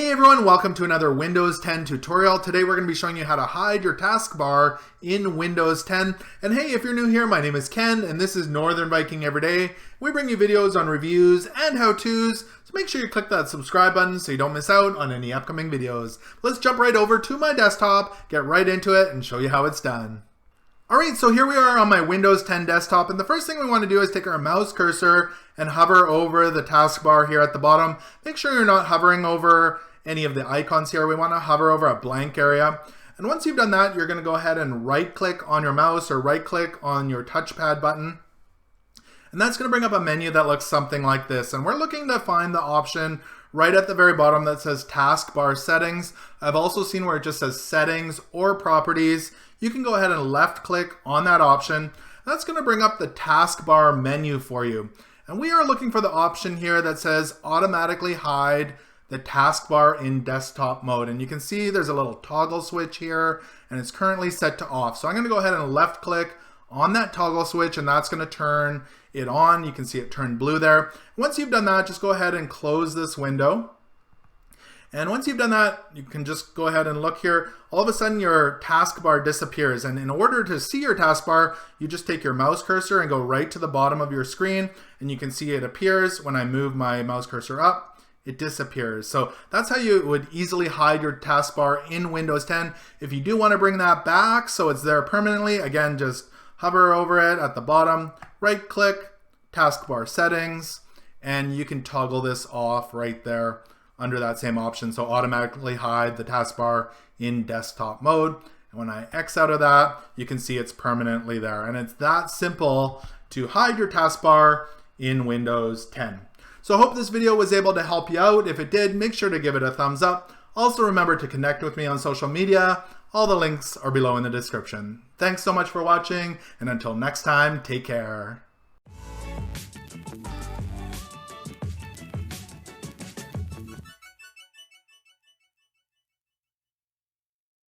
Hey everyone, welcome to another Windows 10 tutorial. Today we're going to be showing you how to hide your taskbar in Windows 10. And hey, if you're new here, my name is Ken and this is Northern Viking Everyday. We bring you videos on reviews and how-tos, so make sure you click that subscribe button so you don't miss out on any upcoming videos. Let's jump right over to my desktop, get right into it, and show you how it's done. Alright, so here we are on my Windows 10 desktop, and the first thing we want to do is take our mouse cursor and hover over the taskbar here at the bottom. Make sure you're not hovering over any of the icons here. We want to hover over a blank area. And once you've done that, you're going to go ahead and right-click on your mouse or right-click on your touchpad button. And that's going to bring up a menu that looks something like this. And we're looking to find the option right at the very bottom that says Taskbar Settings. I've also seen where it just says Settings or Properties. You can go ahead and left-click on that option. That's going to bring up the taskbar menu for you. And we are looking for the option here that says Automatically Hide the taskbar in desktop mode. And you can see there's a little toggle switch here and it's currently set to off. So I'm going to go ahead and left click on that toggle switch and that's going to turn it on. You can see it turned blue there. Once you've done that, just go ahead and close this window. And once you've done that, you can just go ahead and look here. All of a sudden your taskbar disappears. And in order to see your taskbar, you just take your mouse cursor and go right to the bottom of your screen. And you can see it appears. When I move my mouse cursor up, it disappears. So that's how you would easily hide your taskbar in Windows 10. If you do want to bring that back so it's there permanently, again, just hover over it at the bottom, right click, taskbar settings, and you can toggle this off right there under that same option. So automatically hide the taskbar in desktop mode. And when I X out of that, you can see it's permanently there. And it's that simple to hide your taskbar in Windows 10. So I hope this video was able to help you out. If it did, make sure to give it a thumbs up. Also remember to connect with me on social media. All the links are below in the description. Thanks so much for watching, and until next time, take care.